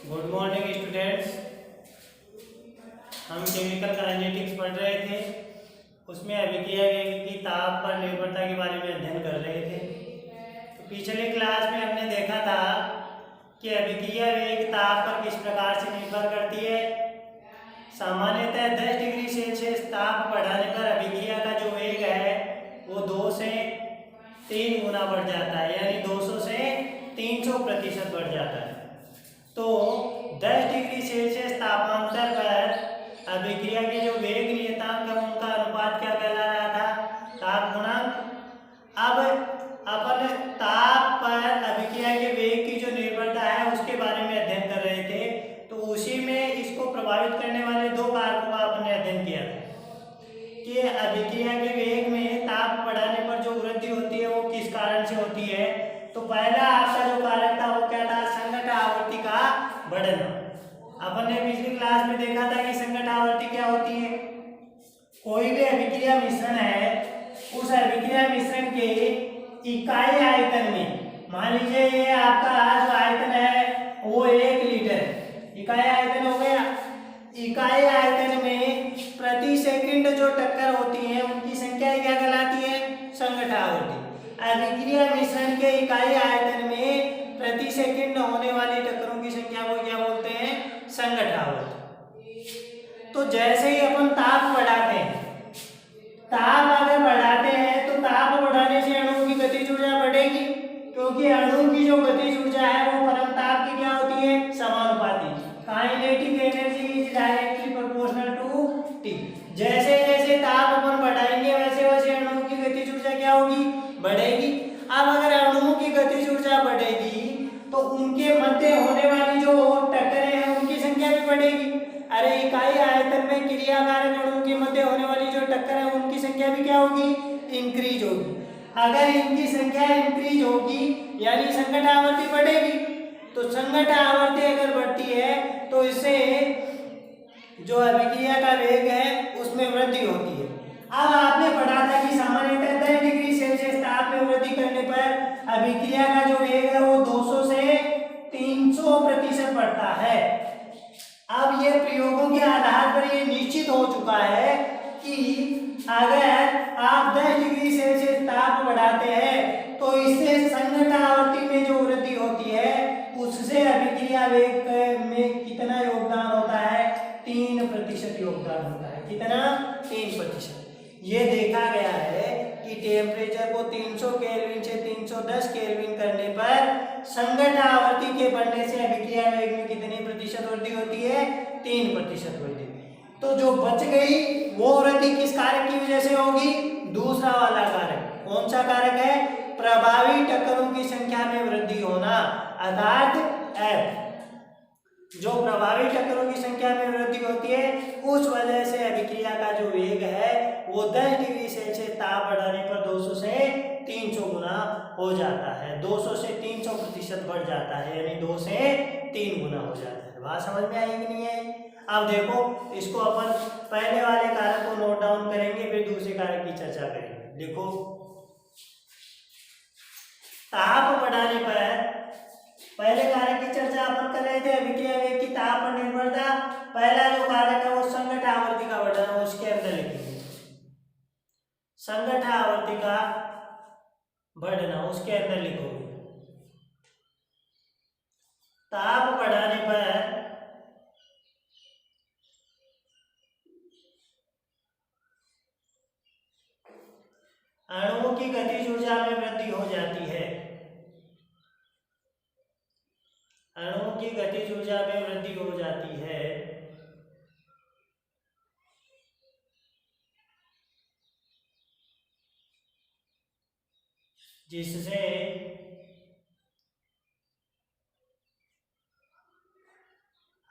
Good morning students. हम chemical kinetics पढ़ रहे थे, उसमें अभिक्रिया वेग की ताप पर निर्भरता के बारे में अध्ययन कर रहे थे। तो पिछले क्लास में हमने देखा था कि अभिक्रिया वेग ताप पर किस प्रकार से निर्भर करती है। सामान्यतः 10 डिग्री सेल्सियस ताप बढ़ाने पर अभिक्रिया का जो वेग है वो 2 से 3 गुना बढ़ जाता है, यानी 200 से 300% बढ़ जाता है। तो 10 डिग्री सेल्सियस तापांतर पर अभिक्रिया के जो वेग नियतांक है उनका अनुपात क्या कहला रहा था? ताप गुणांक। अब अपन ताप पर अभिक्रिया के वेग की जो निर्भरता है उसके बारे में अध्ययन कर रहे थे। तो उसी में इसको प्रभावित करने वाले 2 कारकों का अपन ने अध्ययन किया था कि अभिक्रिया के वेग में ताप बढ़ाने पर जो वृद्धि होती है वो किस कारण से होती है। तो पहला आपका जो कारक था वो क्या था? संघट्ट आवृत्ति का बढ़ना। अपन ने पिछली क्लास में देखा था कि संघट्ट आवृत्ति क्या होती है। कोई भी अभिक्रिया मिश्रण है, उस अभिक्रिया मिश्रण के इकाई आयतन में, मान लीजिए ये आपका जो आयतन है वो 1 लीटर है, इकाई आयतन हो गया। इकाई आयतन में प्रति सेकंड जो टक्कर होती है उनकी संख्या क्या कहलाती है? संघट्ट आवृत्ति। अभिक्रिया मिश्रण के इकाई आयतन में प्रति सेकंड होने वाली टक्करों की संख्या को क्या बोलते हैं? संघट्ट आवृत्ति। तो जैसे ही अपन ताप बढ़ाते हैं, ताप अगर बढ़ाते हैं तो ताप बढ़ाने से अणुओं की गतिज ऊर्जा बढ़ेगी, क्योंकि अणु की जो गतिज ऊर्जा है वो परम ताप की क्या होती है? समानुपाती। Kinetic energy is directly proportional to T। जैसे जैसे ताप अपन बढ़ाएंगे वैसे वैसे अणुओं की गतिज ऊर्जा क्या होगी? बढ़ेगी। अब अगर अणुओं की गतिज ऊर्जा बढ़ेगी तो उनके मध्य होने वाली जो टक्करें हैं उनकी संख्या भी बढ़ेगी। अरे इकाई आयतन में क्रियाकारक अणुओं के मध्य होने वाली जो टक्कर है उनकी संख्या भी क्या होगी? इंक्रीज होगी। अगर इनकी संख्या इंक्रीज होगी यानी संघट्ट आवृत्ति बढ़ेगी। तो संघट्ट आवृत्ति अगर बढ़ती है तो इससे जो अभिक्रिया का वेग है उसमें वृद्धि होती है। अब आपने पढ़ा था कि सामान्यतः 10 डिग्री सेल्सियस ताप में वृद्धि करने पर अभिक्रिया का जो वेग है वो 200 से 300% बढ़ता है। अब ये प्रयोगों के आधार पर ये निश्चित हो चुका है कि अगर आप 10 डिग्री सेल्सियस ताप बढ़ाते हैं तो इससे संघट्ट आवृत्ति में जो वृद्धि होती है उससे अभिक्रिया वेग में कितना योगदान होता है? 3% योगदान होता है। कितना? 3%। ये देखा गया है कि टेम्परेचर को 300 केल्विन से 310 केल्विन करने पर संघट्ट आवृत्ति के बढ़ने से अभिक्रिया वेग में कितनी प्रतिशत वृद्धि होती है? 3% वृद्धि। तो जो बच गई वो वृद्धि किस कारक की वजह से होगी? दूसरा वाला कारक। कौन सा कारक है? प्रभावी टक्करों की संख्या में वृद्धि होना, अर्थात F। जो प्रभावी टक्करों की संख्या में वृद्धि होती है उस वजह से अभिक्रिया का जो वेग है वो 10 डिग्री सेल्सियस ताप बढ़ाने पर 200 से 300 गुना हो जाता है। 200 से 300% बढ़ जाता है, यानी 2 से 3 गुना हो जाता है। बात समझ में आई कि नहीं आई? अब देखो, इसको अपन पहले वाले कारक को नोट डाउन करेंगे, फिर दूसरे कारक की चर्चा करेंगे। देखो, ताप बढ़ाने पर पहले कारक की चर्चा अपन कर रहे थे, अभिक्रिया वेग की ताप पर निर्भरता। पहला जो कारक है वो संघट्ट आवृत्ति का बढ़ना, उसके अंदर लिखेंगे संघट्ट आवृत्ति का बढ़ना, उसके अंदर लिखोगे। ताप बढ़ाने पर अणुओं की गतिज ऊर्जा में वृद्धि हो जाती है। अणुओं की गतिज ऊर्जा में वृद्धि हो जाती है, जिससे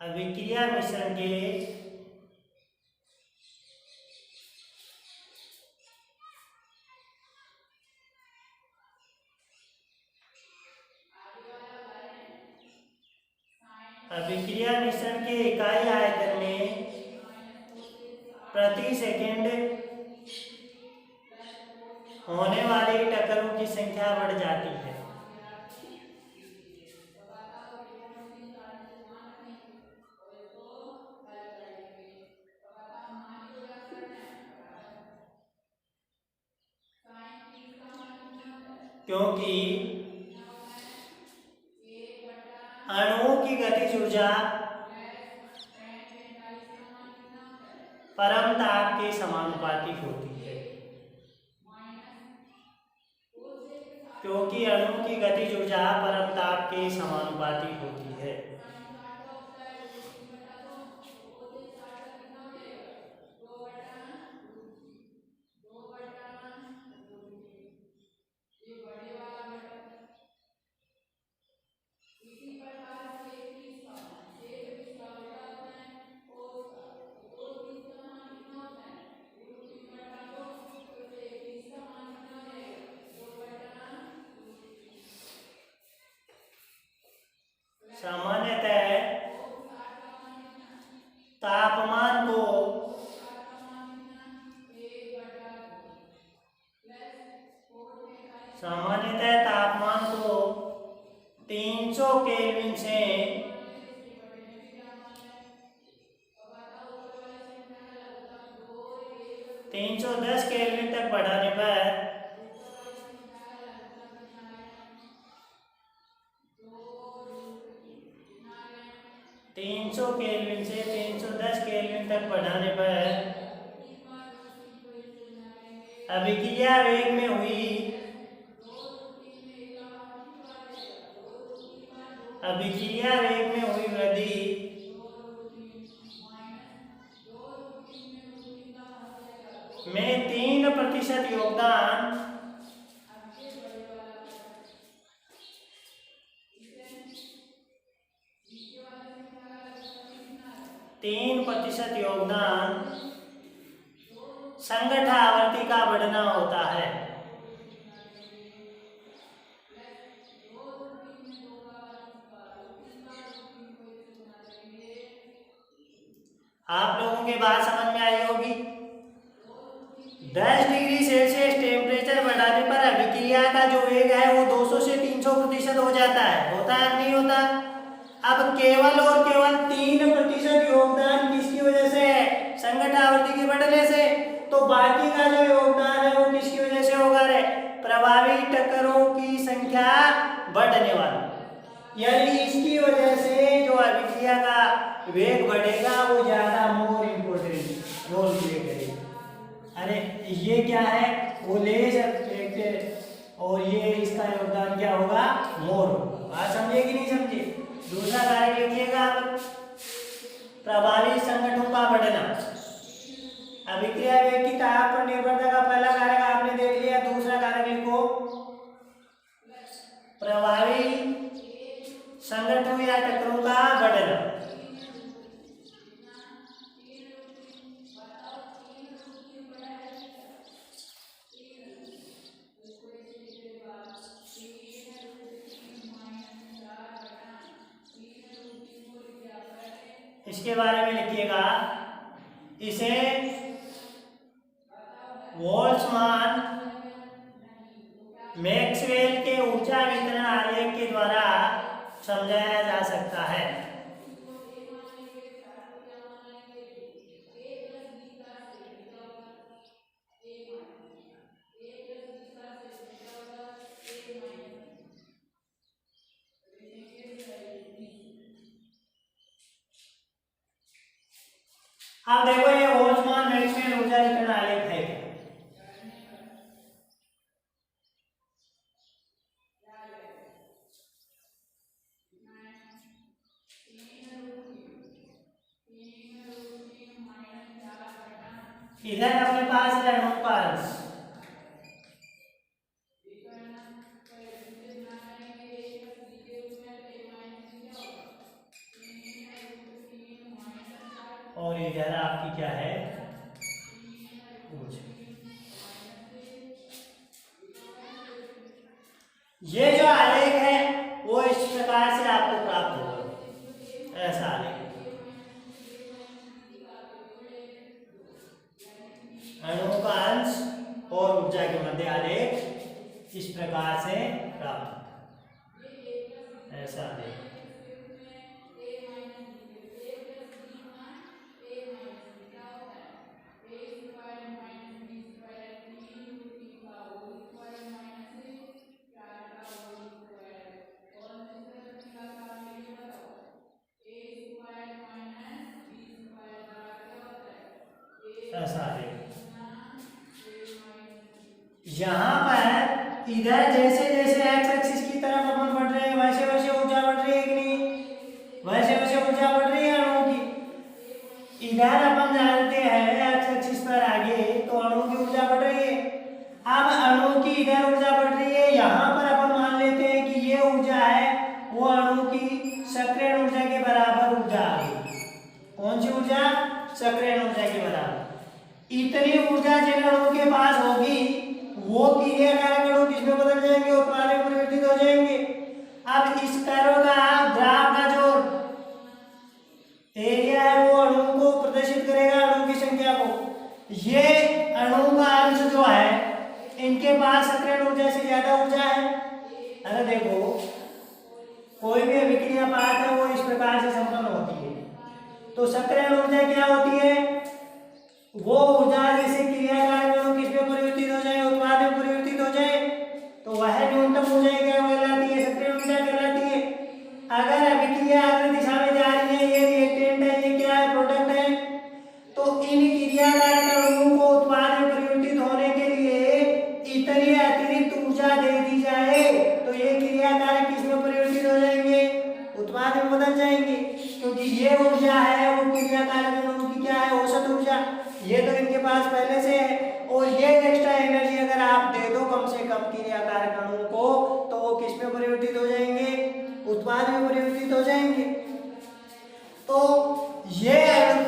अभिक्रिया मिश्रण के इकाई आयतन में प्रति सेकंड होने वाली टक्करों की संख्या बढ़ जाती है। क्योंकि अणुओं की गतिज ऊर्जा परम ताप के समानुपाती होती है। क्योंकि अणुओं की गतिज ऊर्जा परम ताप के समानुपाती होती है। सामान्यतः तापमान को सामान्यतः तापमान को 300 केल्विन से 310 केल्विन तक बढ़ाने पर 300 केल्विन से 310 केल्विन तक बढ़ाने पर अभिक्रिया वेग में हुई वृद्धि में 3% योगदान 3% योगदान संगठ आवर्ती का बढ़ना होता है। आप लोगों के बात समझ में आई होगी। 10 डिग्री सेल्सियस टेम्परेचर बढ़ाने पर अभिक्रिया का जो वेग है वो 200 से 300% हो जाता है। होता है नहीं होता? अब केवल और केवल 3% योगदान किसकी वजह से है? संगठ आवर्ती के बढ़ने से। तो बाकी का जो योगदान है वो किसकी वजह से होगा रे? प्रभावी टक्करों की संख्या बढ़ने वाली, यानी इसकी वजह से जो अभिक्रिया का वेग बढ़ेगा वो ज्यादा मोर इम्पोर्टेंट रोल प्ले करेगा। अरे ये क्या है? वो लेस इफेक्ट और ये इसका योगदान क्या होगा? मोर होगा। बात समझे कि नहीं समझे? दूसरा कारक लिखिएगा आप, प्रभावी संगठनों का बढ़ना। अभिक्रिया वेग की ताप पर निर्भरता का पहला कारक आपने देख लिया। दूसरा कारक लिखो, प्रभावी संगठनों या टक्करों का बढ़ना। इसके बारे में लिखिएगा, इसे बोल्ट्जमान मैक्सवेल के ऊर्जा वितरण आलेख के द्वारा समझाया जा सकता है। अब देखो ये बोल्ट्जमान मैक्सवेल ऊर्जा वितरण आलेख है क्या? इधर अपने पास है अनुपात, और इधर आपकी क्या है? ये जो आलेख है वो इस प्रकार से आपको प्राप्त होगा, ऐसा आलेख। अणुओं का अंश और ऊर्जा के मध्य आलेख इस प्रकार से प्राप्त होता है, ऐसा आलेख। यहाँ पर इधर जैसे जैसे एक्स एक्सिस की तरफ अपन बढ़ रहे हैं वैसे वैसे ऊर्जा बढ़ रही है कि नहीं, वैसे वैसे ऊर्जा बढ़ रही है अणु की। इधर अपन जानते हैं एक्स एक्सिस पर आगे तो अणु की ऊर्जा बढ़ रही है। अब अणु की इधर ऊर्जा बढ़ रही है, यहाँ पर अपन मान लेते हैं कि ये ऊर्जा है वो अणु की सक्रियण ऊर्जा के बराबर ऊर्जा आ गई। कौन सी ऊर्जा? सक्रियण ऊर्जा के बराबर। इतनी ऊर्जा जिन अणु के पास होगी वो क्रियाकारक अणु किसमें बदल जाएंगे? उत्पाद में परिवर्तित हो जाएंगे। अब इस कर्व का ग्राफ का जो एरिया है वो अणु को प्रदर्शित करेगा, अणु की संख्या को। ये अणु का अंश जो है इनके पास सक्रियण ऊर्जा से ज्यादा ऊर्जा है। अरे देखो कोई भी अभिक्रिया पात है वो इस प्रकार से संपन्न होती है। तो सक्रियण ऊर्जा क्या होती है? वो ऊर्जा जैसे क्रियाकारक अणु किसमें परिवर्तित हो जाए? उत्पाद में परिवर्तित हो जाए तो वह न्यूनतम ऊर्जा क्या कहलाती है? सक्रियण ऊर्जा कहलाती है। अगर अभिक्रिया अग्र दिशा में जा रही है, ये रिएक्टेंट है, ये क्या है? प्रोडक्ट है। तो इन क्रियाकारक अणुओं को उत्पाद में परिवर्तित होने के लिए इतनी अतिरिक्त ऊर्जा दे दी जाए तो ये क्रियाकारक किसमें परिवर्तित हो जाएंगे? उत्पाद में बदल जाएंगे, क्योंकि ये ऊर्जा है वो क्रियाकारक अणुओं की क्या है? औसत ऊर्जा। ये तो इनके पास पहले से है और ये एक्स्ट्रा एनर्जी अगर आप दे दो कम से कम क्रियाकारक अणुओं को तो वो किसमें परिवर्तित हो जाएंगे? उत्पाद में परिवर्तित हो जाएंगे। तो ये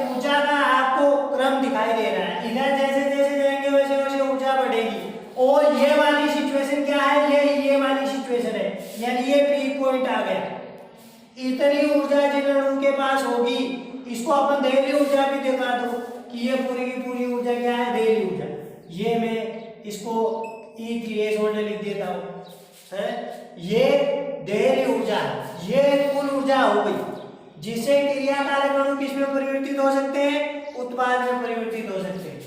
ऊर्जा का आपको क्रम दिखाई दे रहा है। इधर जैसे जैसे जाएंगे वैसे वैसे ऊर्जा बढ़ेगी और ये वाली सिचुएशन क्या है? ये वाली सिचुएशन है, यानी ये पीक पॉइंट आ गया। इतनी ऊर्जा जिन अणु के पास होगी इसको अपन देयली ऊर्जा भी दिखा दो कि ये पूरी की पूरी ऊर्जा क्या है? देयली ऊर्जा। ये मैं इसको ई थ्रेशोल्ड लिख देता हूँ है, ये देयली ऊर्जा है, ये कुल ऊर्जा हो गई जिससे क्रियाकारक अणु किसमें परिवर्तित हो सकते हैं? उत्पाद में परिवर्तित हो सकते हैं।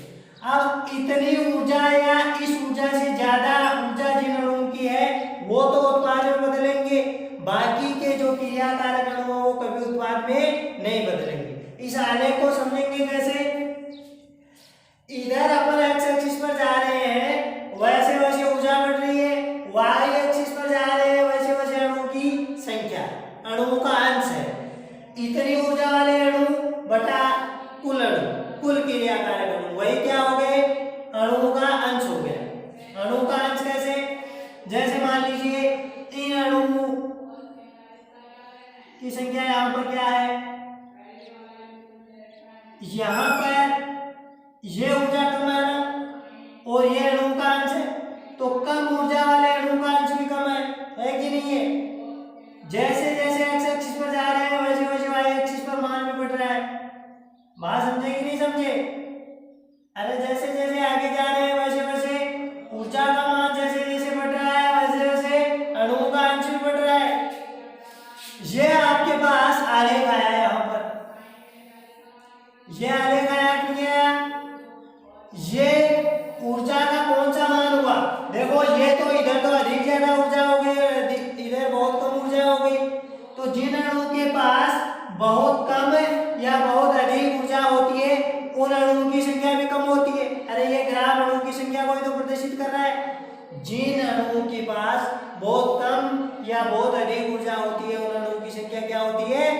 अब इतनी ऊर्जा या इस ऊर्जा से ज्यादा ऊर्जा जिन अणुओं की है वो तो उत्पाद में बदलेंगे, बाकी के जो क्रियाकारक अणु है वो कभी उत्पाद में नहीं बदलेंगे। इस आलेख को समझेंगे कैसे? इधर अपन एक्स एक्सिस पर जा रहे हैं वैसे वैसे ऊर्जा बढ़ रही है, वाई एक्सिस पर जा रहे हैं वैसे वैसे अणुओं की संख्या, अणुओं का अंश है। इतनी ऊर्जा वाले अणु बटा कुल अणु, कुल क्रियाकारक अणु, वही क्या हो गए? अणुओं का अंश हो गया। अणु का अंश कैसे? जैसे मान लीजिए इन अणुओं की संख्या यहाँ पर क्या है? यहाँ पर ये ऊर्जा कम है ना और ये अणु का अंश है, तो कम ऊर्जा वाले अणु का अंश भी कम है कि नहीं है? जैसे जैसे एक्स एक्सिस पर जा रहे हैं वैसे वैसे वाई एक्सिस पर मान भी बढ़ रहा है। बात समझे कि नहीं समझे? अरे जैसे जैसे आगे जा रहे हैं वैसे वैसे ऊर्जा का मान जैसे जैसे बढ़ रहा है वैसे वैसे अणुओं का अंश भी बढ़ रहा है। ये आपके पास आलेख आया है, यहाँ पर ये आलेख आया कि आया? ये ऊर्जा का कौन सा मान हुआ? देखो ये तो इधर तो अधिक ज्यादा ऊर्जा हो गई, इधर बहुत कम ऊर्जा हो गई। तो जिन अणुओं के पास बहुत कम या बहुत अधिक ऊर्जा होती है उन अणुओं की संख्या भी कम होती है। अरे ये ग्राफ अणुओं की संख्या को ही तो प्रदर्शित कर रहा है। जिन अणुओं के पास बहुत कम या बहुत अधिक ऊर्जा होती है उन अणुओं की संख्या क्या होती है?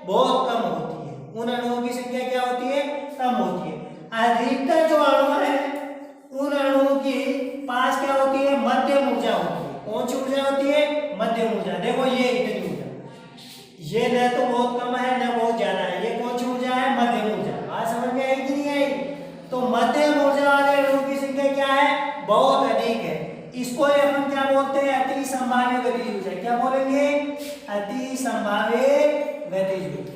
बहुत कम होती है। उन अणुओं की संख्या क्या होती है? कम होती है। अधिकतर जो अणु है उन अणुओं के पास क्या होती है? मध्यम ऊर्जा होती है। कौन सी ऊर्जा होती है? मध्यम ऊर्जा। देखो ये इतनी ऊर्जा, ये न तो बहुत कम है न बहुत ज्यादा है, ये कौन सी ऊर्जा है? मध्यम ऊर्जा। बात समझ में आई कि नहीं आई? तो मध्यम ऊर्जा वाले अणुओं की संख्या क्या है? बहुत अधिक है। इसको हम क्या बोलते हैं? अति संभाव्य गतिज ऊर्जा। क्या बोलेंगे? अति संभाव्य गतिज ऊर्जा।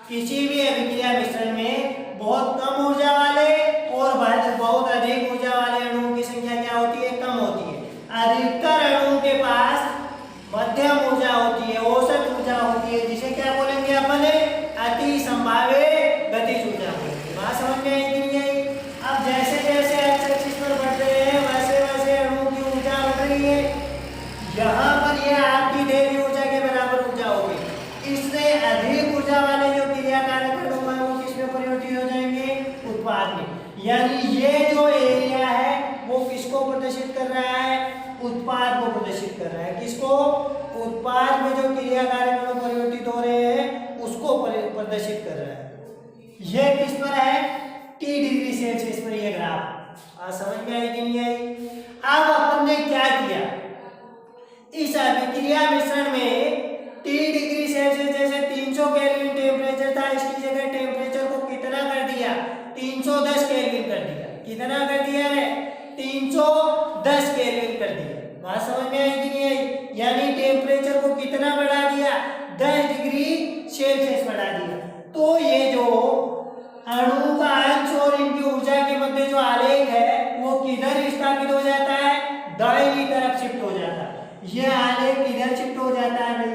किसी भी अभिक्रिया मिश्रण में बहुत कम ऊर्जा वाले और बहुत अधिक ऊर्जा वाले अणुओं की संख्या क्या होती है? कम होती है। अधिकतर अणुओं के पास मध्यम ऊर्जा होती है, औसत ऊर्जा होती है, जिसे क्या बोलेंगे अपन? अति संभाव्य गतिज ऊर्जा बोलेंगे। बात समझ में आई कि नहीं आई? अब जैसे जैसे एक्स एक्सिस पर बढ़ रहे हैं वैसे वैसे अणुओं की ऊर्जा बढ़ रही है। यहाँ पर यह आपकी देयली ऊर्जा के बराबर ऊर्जा होगी। इससे अधिक ऊर्जा वाले जो क्रियाकारक अणु है वो प्रदर्शित कर रहा है? उत्पाद को प्रदर्शित कर रहा है। किसको? उत्पाद में जो क्रिया कारक अणु परिवर्तित हो रहे हैं उसको प्रदर्शित कर रहा है। यह किस पर है? T डिग्री सेल्सियस पर यह ग्राफ। आज समझ में आई कि नहीं आई? अब अपन ने क्या किया, इस अभिक्रिया मिश्रण में T डिग्री सेल्सियस जैसे 300 केल्विन टेम्परेचर था, इसकी जगह टेम्परेचर को कितना कर दिया? 310 केल्विन कर दिया। कितना कर दिया है? 310 केल्विन कर दिया। बात समझ में आई कि नहीं आई? यानी टेम्परेचर को कितना बढ़ा दिया? 10 डिग्री सेल्सियस बढ़ा दिया। तो ये जो अणु का अंश और इनकी ऊर्जा के मध्य जो आलेख है वो किधर स्थापित हो जाता है? दाहिनी तरफ शिफ्ट हो जाता है। यह आलेख किधर शिफ्ट हो जाता है भाई?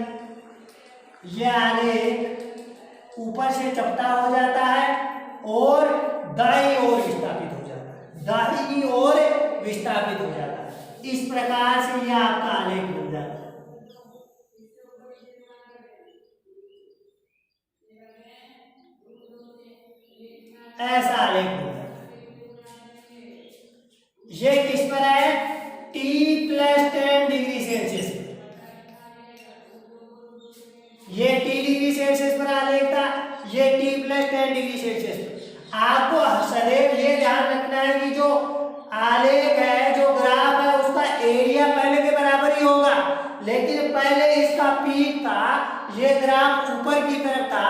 यह आलेख ऊपर से चपटा हो जाता है और दाईं ओर विस्थापित हो जाता है। दाहिनी ओर विस्थापित हो जाता है। इस प्रकार से यह आपका आलेख बन जाता है। ऐसा आलेख बन जाता है। यह किस पर है? T + 10 डिग्री सेल्सियस पर। ये T डिग्री सेल्सियस पर आलेख था, ये T + 10 डिग्री सेल्सियस पर। आपको सदैव ये ध्यान रखना है कि जो आलेख है, जो ग्राफ है, उसका एरिया पहले के बराबर ही होगा। लेकिन पहले इसका पीक था, ये ग्राफ ऊपर की तरफ था,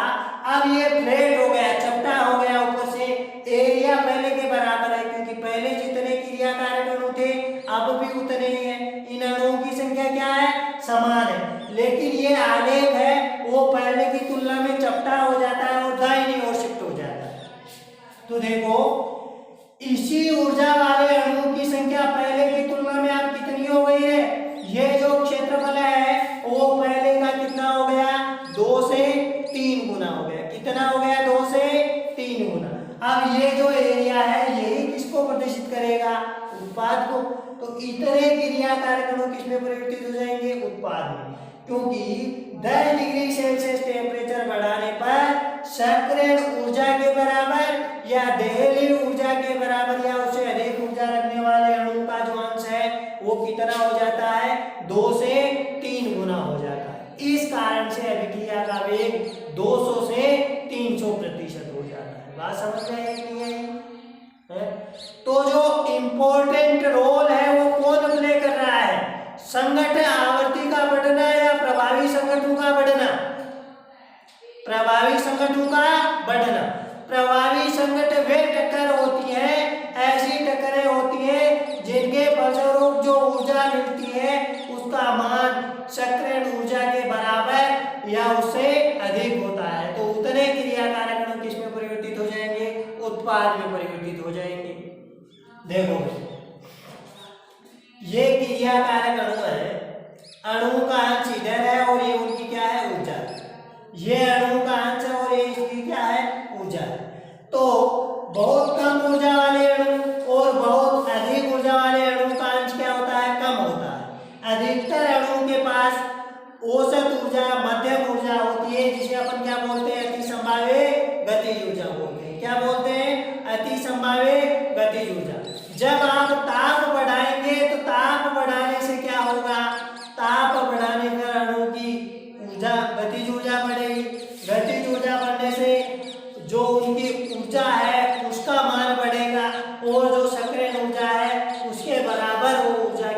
अब ये फ्लैट हो गया, चपटा हो गया ऊपर से। एरिया पहले के बराबर है क्योंकि पहले जितने क्रिया कारक अणु थे अब भी उतने ही हैं। इन अणुओं की संख्या क्या है? समान है। लेकिन ये आलेख है वो पहले की तुलना में चपटा हो जाता है और दाहिनी ओर शिफ्ट हो जाता है। तो देखो, इसी ऊर्जा वाले अणुओं की संख्या पहले की तुलना में अब कितनी हो गई है? ये जो क्षेत्रफल है वो पहले का कितना हो गया? 2 से 3 गुना हो गया। कितना हो गया? 2 से 3 गुना। अब ये जो एरिया है यही किसको प्रदर्शित करेगा? उत्पाद को। तो इतने क्रिया कारक अणु किसमें परिवर्तित हो जाएंगे? उत्पाद में। क्योंकि 10 डिग्री सेल्सियस टेम्परेचर बढ़ाने पर सक्रिय ऊर्जा के बराबर या दहलीय ऊर्जा के बराबर या उससे अधिक ऊर्जा रखने वाले अणु का जो अंश है वो कितना हो जाता है? 2 से 3 गुना हो जाता है। इस कारण से अभिक्रिया का वेग 200 से 300% हो जाता है। बात समझ में आई कि नहीं आई? तो जो इंपॉर्टेंट रोल है वो कौन प्ले कर रहा है? संगठन आवर्ती का बढ़ना या प्रभावी संगठनों का बढ़ना? प्रभावी संगठनों का बढ़ना। प्रभावी संगठन वे टक्कर होती है, ऐसी टक्करें होती है जिनके फलस्वरूप जो ऊर्जा मिलती है उसका मान सक्रिय ऊर्जा के बराबर या उससे अधिक होता है। तो उतने क्रिया कारक अणु किसमें परिवर्तित हो जाएंगे? उत्पाद में परिवर्तित हो जाएंगे। देखो, ये क्रिया कारक अणु है, अणु का अंश इधर है और ये उनकी क्या है? ऊर्जा। ये अणु का अंश है और ये इसकी क्या है? ऊर्जा है। तो बहुत कम ऊर्जा वाले अणु और बहुत अधिक ऊर्जा वाले अणु का अंश क्या होता है? कम होता है। अधिकतर अणुओं के पास औसत ऊर्जा, मध्यम ऊर्जा होती है जिसे अपन क्या बोलते हैं? अति संभाव्य गतिज ऊर्जा बोलते हैं। क्या बोलते हैं? अति संभाव्य गतिज ऊर्जा। जब आप ताप बढ़ाएंगे तो ताप बढ़ाने से क्या होगा? ताप बढ़ाने पर अणु की ऊर्जा, गतिज ऊर्जा बढ़ेगी। गतिज ऊर्जा बढ़ने से जो उनकी ऊर्जा है उसका मान बढ़ेगा और जो सक्रिय ऊर्जा है उसके बराबर वो ऊर्जा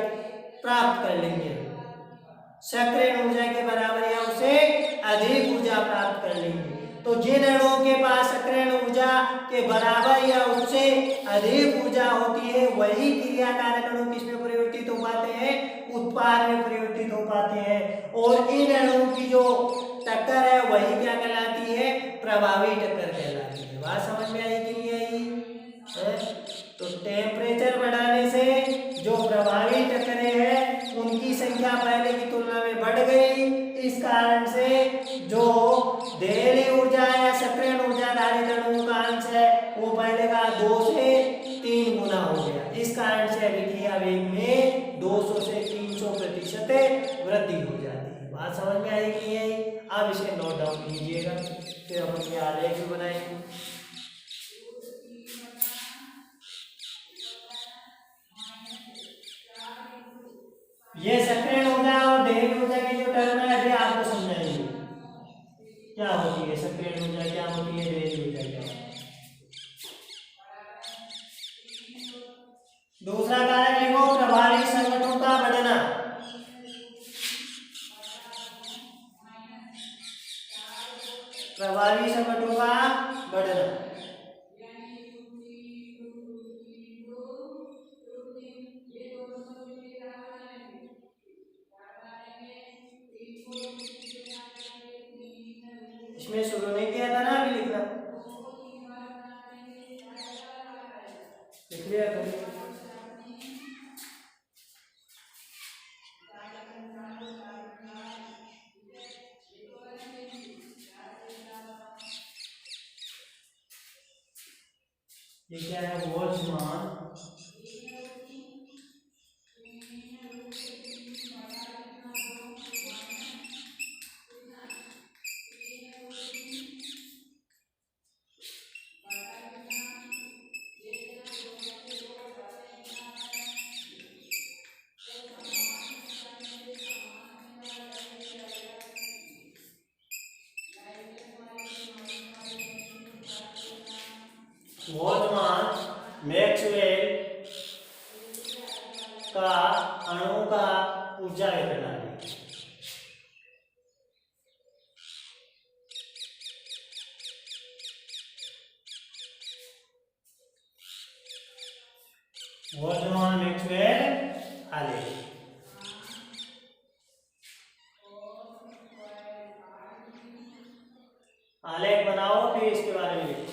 प्राप्त कर लेंगे। सक्रिय ऊर्जा के बराबर या उससे अधिक ऊर्जा प्राप्त कर लेंगे। तो जिन अणुओं के पास सक्रिय ऊर्जा के बराबर या उससे अधिक ऊर्जा होती है वही क्रिया कारक अणु किसमें परिवर्तित हो पाते हैं? उत्पाद में परिवर्तित हो पाते हैं। और इन अणुओं की जो टक्कर है वही क्या कहलाती है? प्रभावी टक्कर कहलाती है। बात समझ में आई कि नहीं आई? तो टेम्परेचर बढ़ाने से जो प्रभावी टक्करें हैं उनकी संख्या पहले की तुलना में बढ़ गई। इस कारण से जो दहलीय ऊर्जा या सक्रिय ऊर्जा धारित अणुओं का अंश है वो पहले का 2 से 3 गुना हो गया। इस कारण से अभिक्रिया वेग में 200 से 300% वृद्धि हो जाती है। बात समझ में आई कि नहीं आई? अब इसे नोट डाउन कीजिएगा, फिर अपन ये आलेख भी बनाएंगे। ये सक्रिय ऊर्जा और देह ऊर्जा की जो टर्म है अभी आपको समझाएंगे क्या होती है सक्रिय ऊर्जा, क्या होती है देह ऊर्जा, क्या होती है। दूसरा कारक लिखो प्रभावी संगठनों का बढ़ना। प्रभावी संगठनों का बढ़ना। इसमें शुरू नहीं किया था ना, अभी लिखना लिख लिया करो। ये क्या है, बोल्ट्जमान मैक्सवेल का अणु का ऊर्जा वितरण है। बोल्ट्जमान मैक्सवेल आलेख। आलेख बनाओ फिर इसके बारे में लिखो।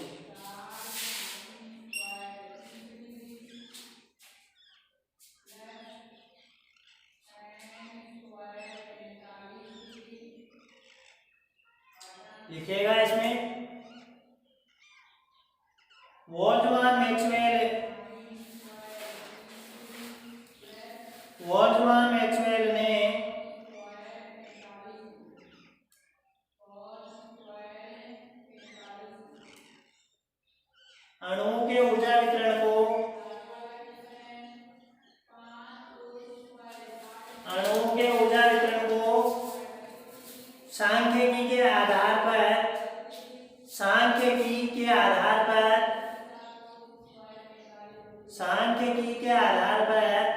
लिखेगा इसमें बोल्ट्जमान मैक्सवेल ने अणुओं के ऊर्जा वितरण को सांख्यिकी के आधार पर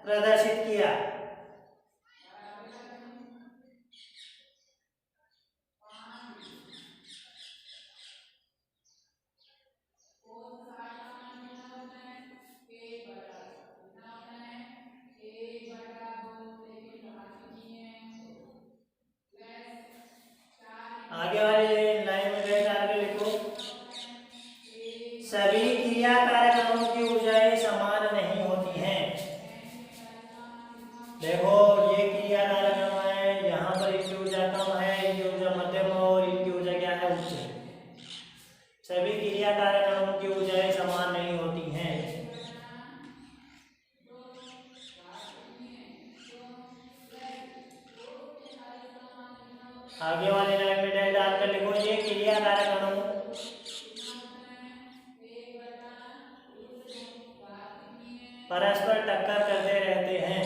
प्रदर्शित किया। आगे वाली लाइन में डाल के लिखो, सभी क्रियाकारक अणुओं की ऊर्जाएं समान नहीं होती हैं। देखो ये क्रियाकारक अणु है, यहाँ पर इनकी ऊर्जा कम है, इनकी ऊर्जा मध्यम और इनकी ऊर्जा क्या है, उच्च है। सभी क्रियाकारक अणुओं की ऊर्जाएं समान नहीं होती हैं। आगे वाले लाइन में डेल डालकर लिखो, ये क्रियाकारक अणु परस्पर टक्कर करते रहते हैं।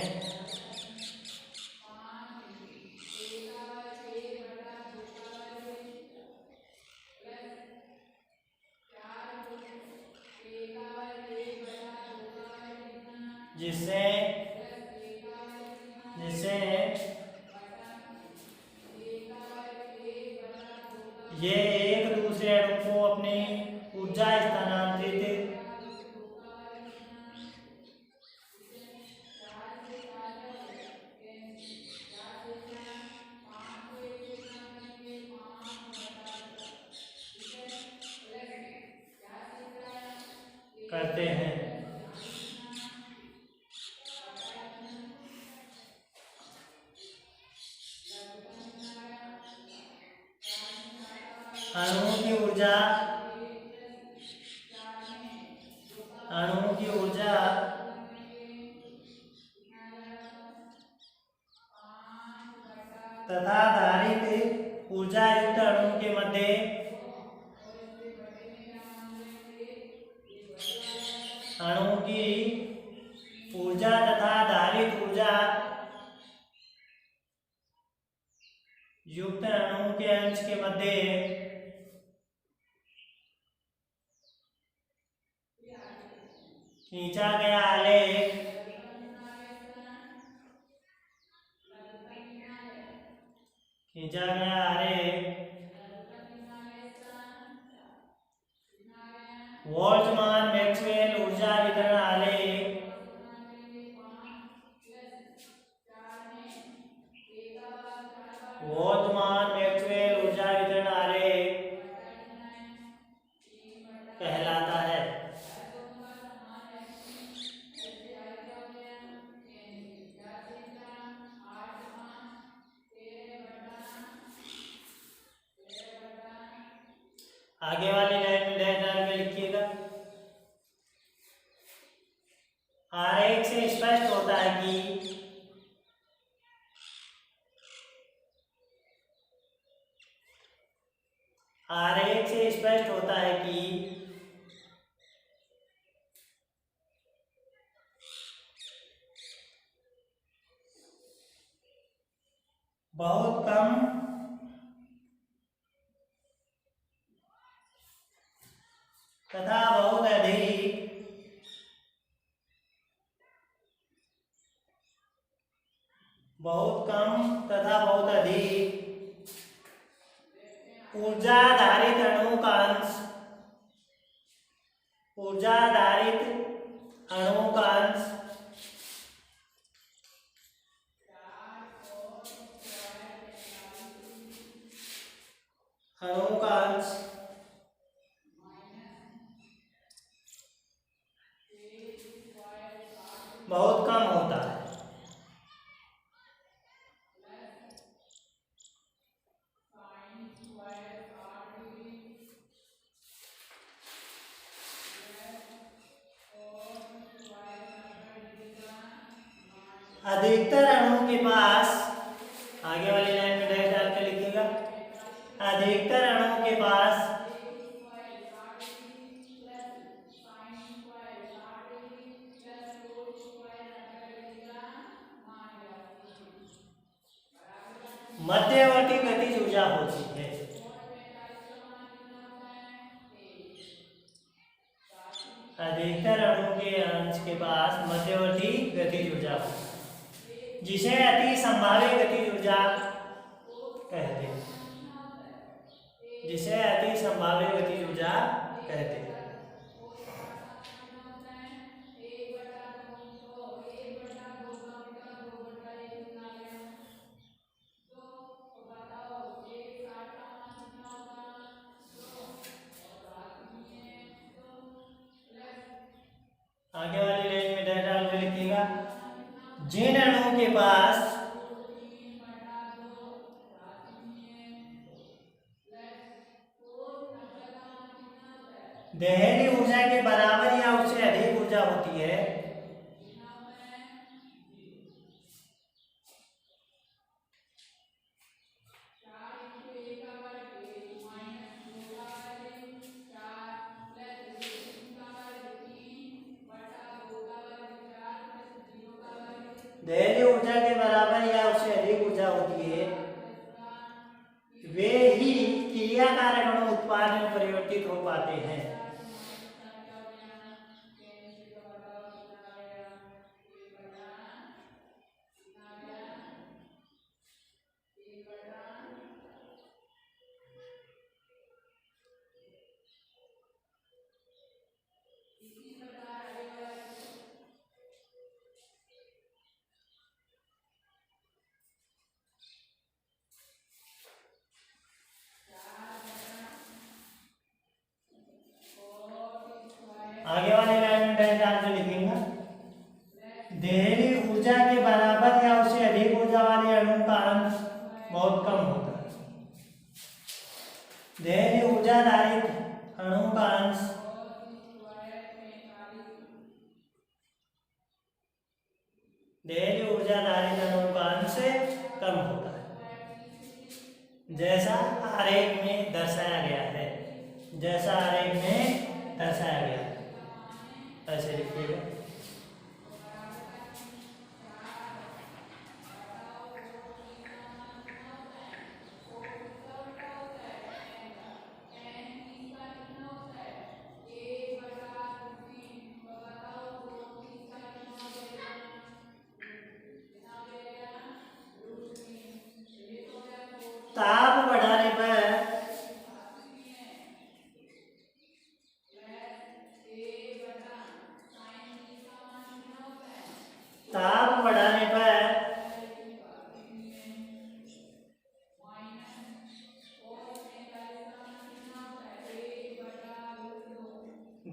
जिससे ये एक दूसरे अणु को अपनी ऊर्जा स्थानांतरित करते हैं। अणुओं की ऊर्जा तथा धारित ऊर्जा युक्त अणुओं के मध्य अणुओं की ऊर्जा तथा धारित ऊर्जा युक्त अणु के अंश के मध्य खींचा गया आलेख बोल्ट्जमान मैक्सवेल ऊर्जा वितरण आलेख कहलाता है। आगे वाली लाइन में डैश डाल के लिखिएगा। आरेख से स्पष्ट होता है कि बहुत कम तथा बहुत अधिक ऊर्जा आधारित अणु का अंश बहुत कम होता है। अधिकतर अणु के पास, आगे वाली लाइन में डैश डाल के लिखिएगा, अधिकतर अणु के पास मध्यवर्ती गतिज ऊर्जा होती है। अधिकतर अणु के अंश के पास मध्यवर्ती गतिज ऊर्जा होती है, जिसे अति संभाव्य गतिज ऊर्जा कहते हैं। आगे वाली लाइन में डैश डाल के लिखिएगा, जिन अणुओं के पास देहली ऊर्जा के बराबर या उससे अधिक ऊर्जा होती है, देहली ऊर्जा के बराबर या उससे अधिक ऊर्जा होती है, वे ही क्रियाकारक अणु उत्पाद में परिवर्तित हो पाते हैं। आगे वाले लाइन में डैश डाल के लिखेंगे, देहली ऊर्जा के बराबर या उससे अधिक ऊर्जा वाले अणु का अंश बहुत कम होता है। देहली ऊर्जा आधारित अणु का अंश कम होता है, जैसा आरेख में दर्शाया गया है। ऐसे लिखिएगा। ताप बढ़ाने पर ताप बढ़ाने पर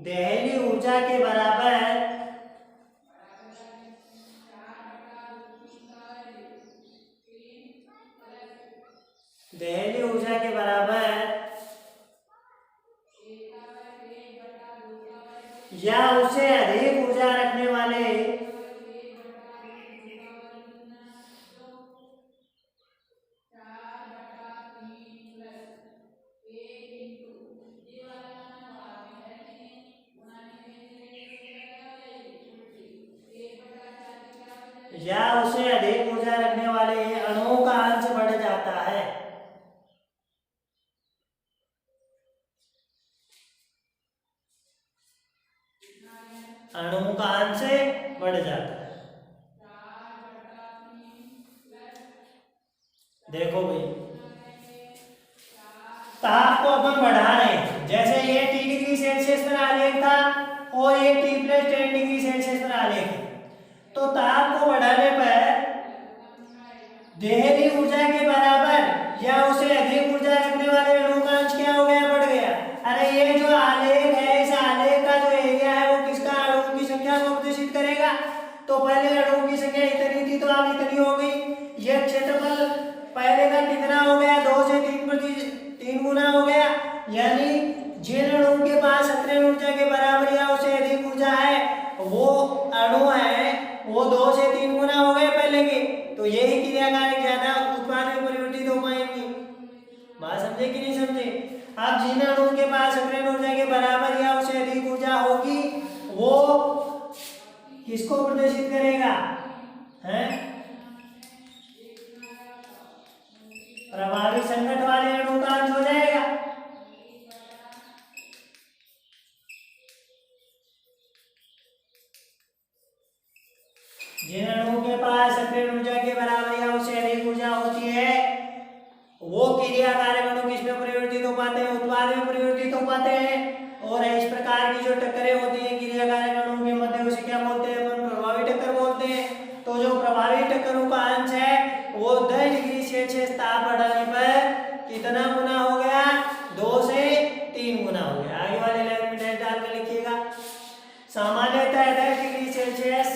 दहली ऊर्जा के बराबर दहली ऊर्जा के बराबर या उससे अधिक ऊर्जा रखने वाले अणुओं का अंश बढ़ जाता है। अणुओं का अंश बढ़ जाता है। देखो भाई, ताप को अपन बढ़ा रहे हैं। जैसे ये T डिग्री सेल्सियस पर आलेख था और ये T + 10 डिग्री सेल्सियस पर आलेख है, तो ताप को बढ़ाने पर देहली ऊर्जा के बराबर या उसे अधिक ऊर्जा रखने वाले अणुओं का अंश क्या हो गया? बढ़ गया। अरे ये जो आलेख है, इस आलेख का जो एरिया है वो किसका? अणुओं की संख्या को प्रदर्शित करेगा। तो पहले अणुओं की संख्या इतनी थी, तो अब इतनी हो गई। यह क्षेत्रफल पहले का कितना हो गया? 2 से 3 गुना हो गया। यानी जिन अणुओं के पास सक्रियण ऊर्जा के बराबर या उससे अधिक ऊर्जा है, वो अणु है वो 2 से 3 गुना हो गए पहले के। तो यही क्रियाकारक ज्यादा उत्पाद में परिवर्तित हो पाएंगे। बात समझे कि नहीं समझे? अब जिन अणुओं के पास सक्रियण ऊर्जा के बराबर या उससे अधिक ऊर्जा होगी, वो किसको प्रदर्शित करेगा? हैं? प्रभावी संगत वाले अणु का अंश हो जाएगा। जिन अणुओं के पास सक्रियण ऊर्जा के बराबर या उससे अधिक ऊर्जा होती है, वो क्रियाकारक अणु किस में परिवर्तित हो पाते हैं? उत्पाद में परिवर्तित हो पाते हैं। और इस प्रकार की जो टक्करें होती हैं क्रियाकारक अणुओं के मध्य, उसे क्या बोलते हैं? अपन प्रभावी टक्कर बोलते हैं। तो जो प्रभावी टक्करों का अंश है वो 10 डिग्री सेल्सियस ताप बढ़ाने पर कितना गुना हो गया? 2 से 3 गुना हो गया। आगे वाले लाइन में डैश डाल कर लिखिएगा। सामान्यतः 10 डिग्री सेल्सियस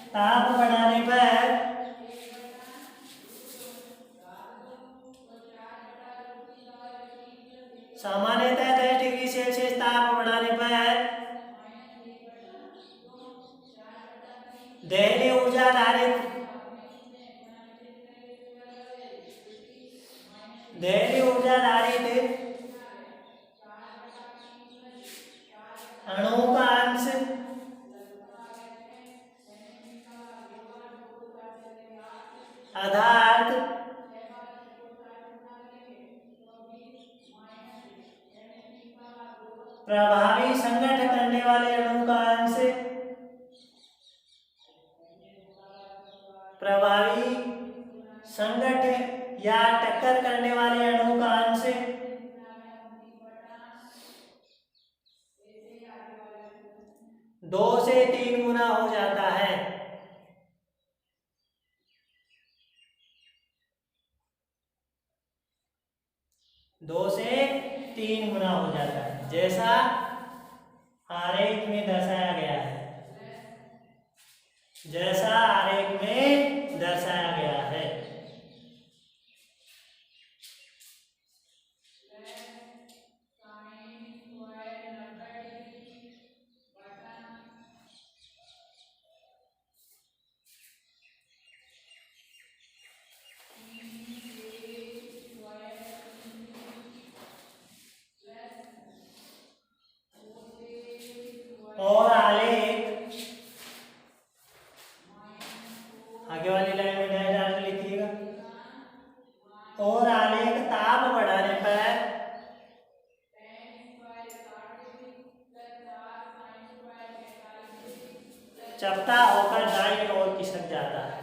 ताप बढ़ाने पर सामान्यतः 10 डिग्री सेल्सियस ताप बढ़ाने पर दहली ऊर्जा आधारित अणुओं का अंश अर्थात प्रभावी संगठ करने वाले अणु का अंश प्रभावी संगठ या टक्कर करने वाले अणु का अंश 2 से 3 गुना हो जाता है। 2 से 3 गुना हो जाता है, जैसा आरेख में दर्शाया गया है। जैसा आरेख में दर्शाया गया है। और आलेख आगे वाली लाइन में डैश डाल के लिखिएगा। और आलेख ताप बढ़ाने पर चपटा होकर दाईं ओर खिसक जाता है।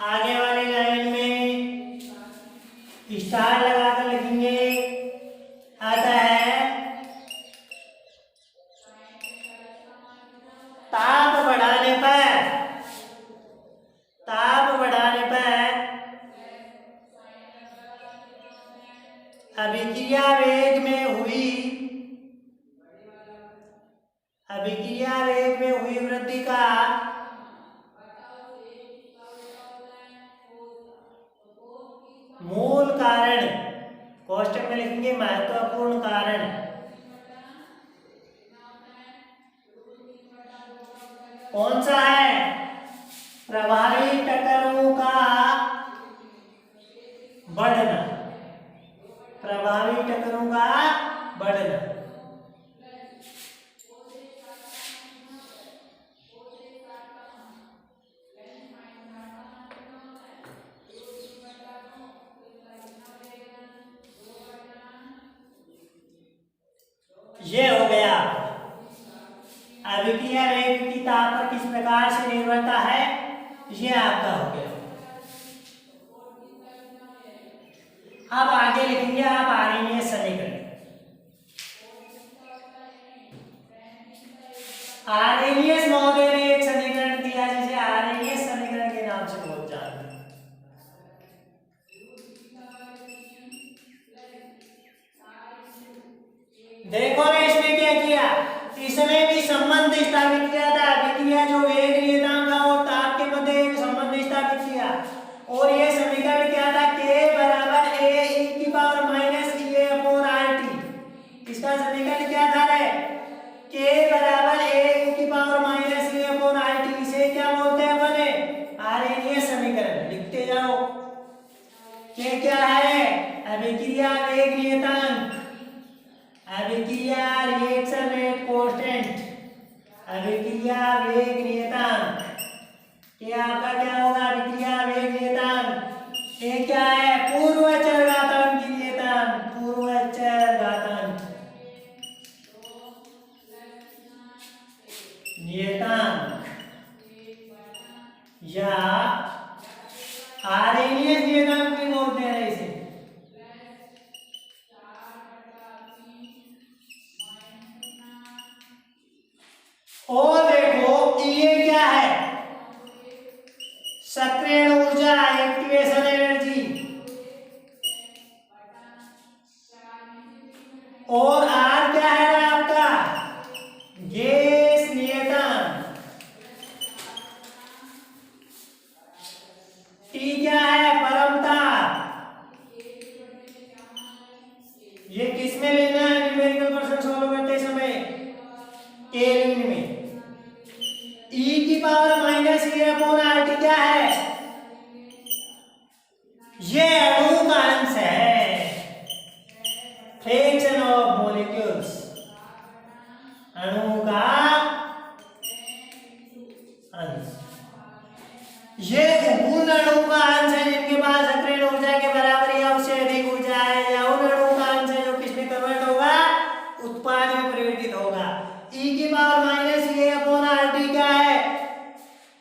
आगे वाली लाइन में स्टार लगाकर लिखेंगे। आता है ताप बढ़ाने पर अभिक्रिया वेग में हुई वृद्धि का मूल कारण, कोष्टक में लिखेंगे महत्वपूर्ण कारण, कौन सा है? प्रभावी टक्करों का बढ़ना, प्रभावी टक्करों का बढ़ना। ये हो गया अभिक्रिया वेग की ताप पर किस प्रकार से निर्भरता है, ये आपका हो गया। अब आगे लिखेंगे आप आर्हेनियस समीकरण। आर्हेनियस महोदय ने एक समीकरण दिया जिसे आर्हेनियस समीकरण के नाम से बहुत जानते हैं। देखो ना इसमें क्या किया, इसमें भी संबंध स्थापित किया था। अभिक्रिया जो वेग नियतांक और ताप के मध्य एक संबंध स्थापित किया, और ये समीकरण क्या था? k बराबर a e की power minus e upon RT। इसका समीकरण क्या था रे? k बराबर a e की power minus e upon RT। इसे क्या बोलते हैं अपने? आर्हेनियस समीकरण। लिखते जाओ। k क्या है? अभिक्रिया वेग नियतांक, अभिक्रिया रिएक्शन रेट कांस्टेंट, अभिक्रिया वेग नियतांक। क्या आपका क्या होगा? अभिक्रिया वेग नियतांक। ये क्या है? पूर्व चरघातांक की नियतांक, पूर्व चरघातांक नियतांक या आर्हेनियस नियतांक भी बोलते हैं इसे। और देखो ये क्या है? सक्रियण ऊर्जा, एक्टिवेशन एनर्जी। और आर क्या है आपका? गैस नियतांक। टी क्या है? परमताप। ये किस में लेना है? न्यूमेरिकल क्वेश्चन सॉल्व करते समय केल्विन में। e की power minus e upon RT क्या है? ये अणु का अंश है, फ्रैक्शन ऑफ मॉलिक्यूल्स, अणु का अंश। ये उन अणु का अंश है जिनके पास सक्रियण ऊर्जा के बराबर या उससे अधिक ऊर्जा है, या उन अणु का अंश है जो किसमें कन्वर्ट होगा? उत्पाद में परिवर्तित होगा। e की power minus e upon RT क्या है?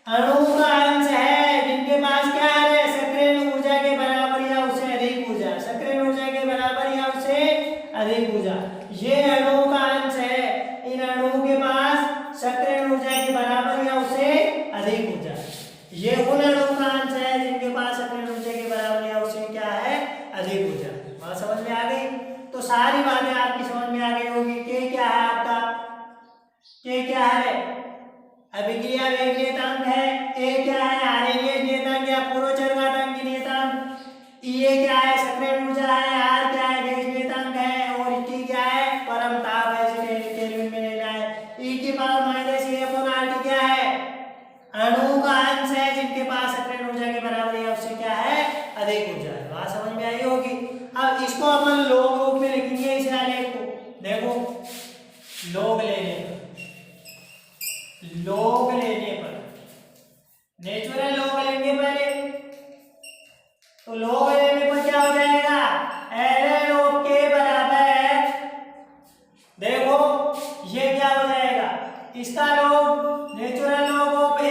अणु का अंश है जिनके पास क्या है? सक्रियण ऊर्जा के बराबर या उससे अधिक ऊर्जा, सक्रियण ऊर्जा के बराबर या उससे अधिक ऊर्जा। ये अणु का अंश है, इन अणुओं के पास सक्रियण ऊर्जा के बराबर या उससे अधिक ऊर्जा। ये उन अणु का अंश है जिनके पास सक्रियण ऊर्जा के बराबर या उससे क्या है? अधिक ऊर्जा। बात समझ में आ गई? तो सारी बातें आपकी समझ में आ गई होगी। के क्या है आपका? के क्या है? अभिक्रिया वेग नियतांक है। ए क्या है? आर्हेनियस नियतांक या पूर्व चरघातांक की नियतांक। ई क्या है? सक्रियण ऊर्जा है। आर क्या है? गैस नियतांक है। और टी क्या है? परम ताप है, इसे केल्विन में लेना है। ई की power minus e upon RT क्या है? अणु का अंश है जिनके पास सक्रियण ऊर्जा के बराबर या उससे क्या है? अधिक ऊर्जा है। बात समझ में आई होगी। अब इसको अपन लॉग रूप में लिखेंगे इस आलेख को। देखो लॉग लेने पर नेचुरल लॉग लेंगे पहले, तो लॉग लेने पर क्या हो जाएगा? ln ऑफ k बराबर, देखो ये क्या हो जाएगा? इसका log natural log of a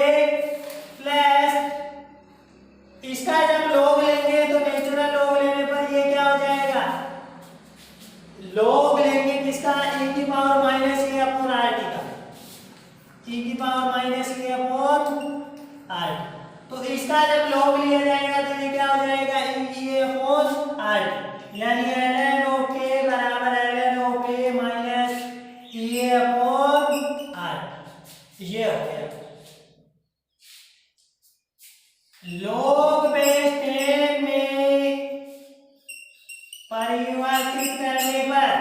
plus किसका, e की power minus A upon R T का, e की power minus A upon R T. तो इसका जब लॉग लिया जाएगा तो ये क्या हो जाएगा, e अपॉन आर टी, यानी ln ऑफ k बराबर ln of k minus e upon R T. ये हो गया लॉग बेस 10 में परिवर्तित करने पर,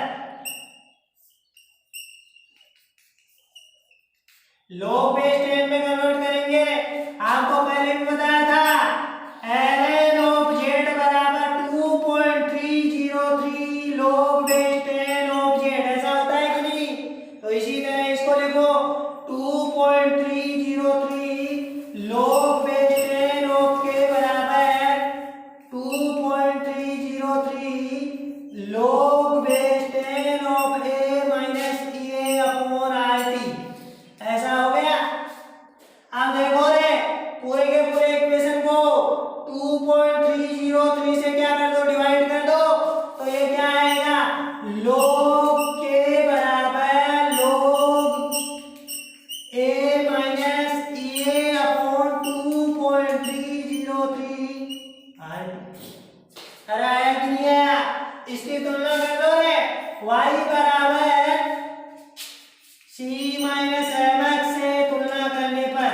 लॉग बेस 10 में कन्वर्ट करेंगे। आपको पहले भी बताया था ln ऑफ z बराबर 2.303 लॉग बेस 10 ऑफ z, ऐसा होता है कि नहीं। तो इसी तरह इसको लिखो 2.303 लॉग बेस 10 ऑफ k बराबर 2.303 log base 10 of a minus A upon R T, ऐसा हो गया। अब देखो रे पूरे के पूरे इक्वेशन को 2.303 से क्या कर दो, डिवाइड कर दो, तो ये क्या आएगा, log k बराबर log a minus A upon 2.303 R. अरे आया कि नहीं आया, इसकी तुलना कर दो रे, y बराबर c माइनस एम एक्स से तुलना करने पर,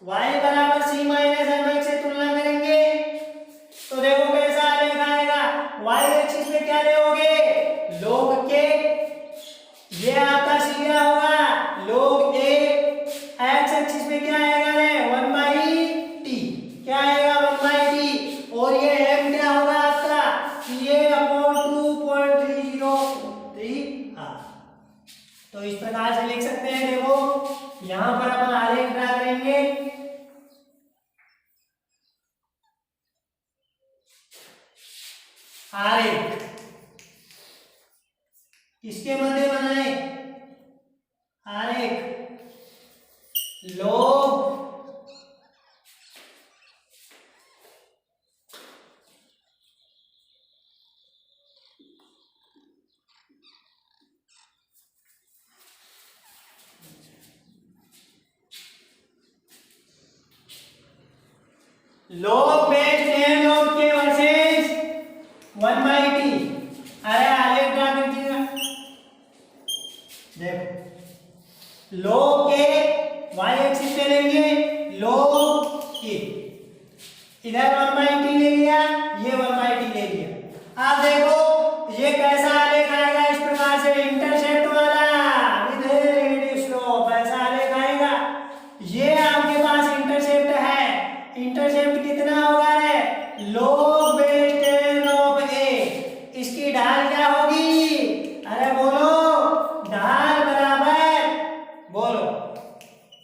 y बराबर c माइनस एम एक्स से तुलना करेंगे तो देखो कैसा आलेख आएगा। y एक्सिस पे क्या लोगे, log k, ये आपका सीधा होगा log a, x एक्सिस पे क्या आएगा रे 1/t, क्या आएगा 1/t, और ये m क्या होगा आपका ये अपॉन 2.303 r। तो इस प्रकार से लिख सकते हैं। देखो यहां पर अपन आलेख ड्रा करेंगे, आलेख किसके मध्य बनाए, आलेख log log base 10 log k versus 1/t। अरे आलेख ड्रा कीजिएगा, देखो log k y एक्सिस पे लेंगे, log k इधर 1/t ले लिया, ये 1/t ले लिया। अब देखो ये कैसा आलेख आएगा, इस प्रकार से इंटरसेप्ट वाला विद रेडियस स्लोप, ऐसा आलेख आएगा। ये आपके पास इंटरसेप्ट है, इंटरसेप्ट कितना होगा रे, log बेस 10 ऑफ a, इसकी ढाल क्या होगी, अरे बोलो ढाल बराबर, बोलो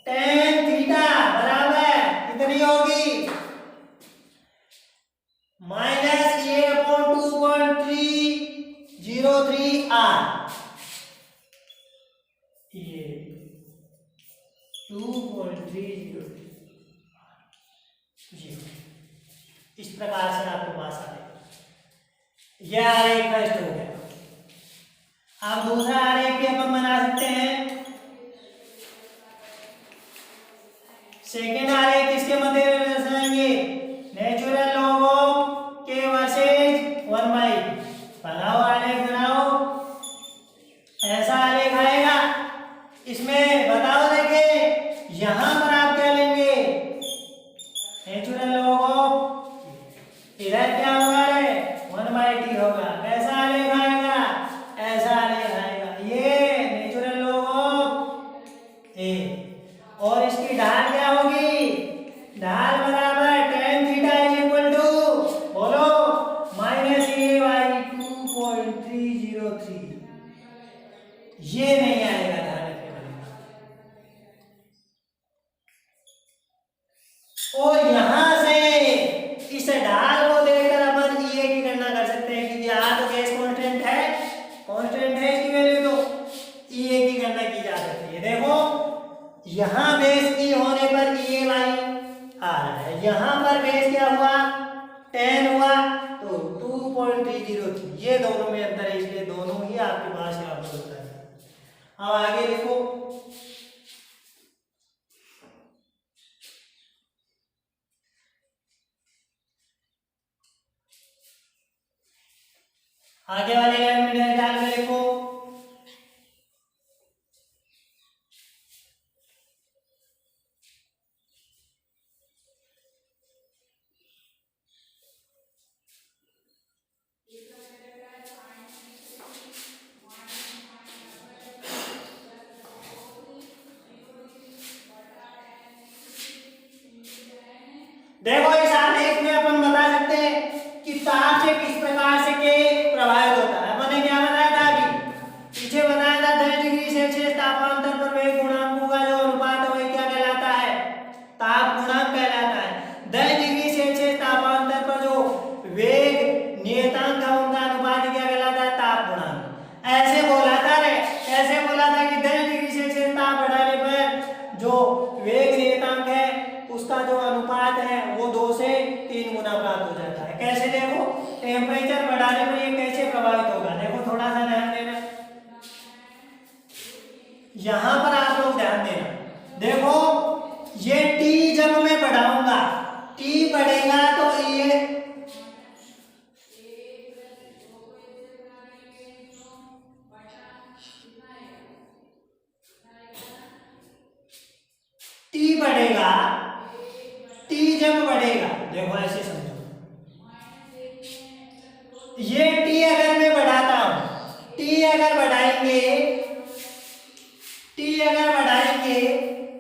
tan थीटा बराबर कितनी होगी, माइनस ए अपॉन 2.303 r, ये 2.303 इस प्रकार से आपके पास आएगा। यह आरेख फर्स्ट हो गया। अब दूसरा आरेख भी अपन बना सकते हैं। सेकेंड आरेख किसके मध्य दर्शाएंगे, natural log of k versus 1/t। बनाओ आलेख बनाओ, ऐसा आलेख आएगा। इसमें बताओ देखिए यहां पर आप क्या लेंगे, नेचुरल लॉग ऑफ, इधर क्या होगा रे 1/t होगा, कैसा आलेख आएगा, ऐसा आलेख आएगा। ये नेचुरल लॉग ऑफ a, और इसकी ढाल क्या होगी, ढाल बराबर tan theta is equal to, बोलो माइनस ए बाई 2.303। ये नहीं आएगा ढाल के बनेगा। और यहां से इस ढाल को देखकर अपन ये की गणना कर सकते हैं कि यहाँ तो बेस कांस्टेंट है, कांस्टेंट है इसकी वैल्यू, तो ये की गणना की जा सकती है। देखो यहाँ बेस ई होने पर ये वाई आ रहा है, यहाँ पर बेस क्या हुआ 10 हुआ, 0.03 ये दोनों में अंतर है, इसलिए दोनों ही आपके पास यहाँ पर होता है। अब आगे लिखो, आगे वाले लाइन में डाल के लिखो देखो इस आलेख में अपन बता सकते हैं कि ताप से किस प्रकार से के प्रभावित होता है। मैंने क्या बताया था अभी पीछे बताया था 10 डिग्री सेल्सियस तापांतर पर वेग गुणांकों का जो अनुपात है वही क्या कहलाता है, ताप गुणांक कहलाता है। 10 डिग्री सेल्सियस तापांतर पर जो वेग नियतांक है उनका अनुपात क्या कहलाता है, ताप गुणांक। ऐसे बोला था रे, ऐसे बोला था कि 10 डिग्री सेल्सियस ताप बढ़ाने पर जो वेग नियतांक है उसका जो अनुपात है वो 2 से 3 गुना प्राप्त हो जाता है। कैसे देखो, टेम्परेचर बढ़ाने पर ये कैसे प्रभावित होगा, देखो थोड़ा सा ध्यान देना, यहां पर आप लोग ध्यान देना। देखो ये T जब मैं बढ़ाऊंगा, T बढ़ेगा तो ये T बढ़ेगा, T जब बढ़ेगा, देखो ऐसे समझो, ये T अगर मैं बढ़ाता हूं, T अगर बढ़ाएंगे, T अगर बढ़ाएंगे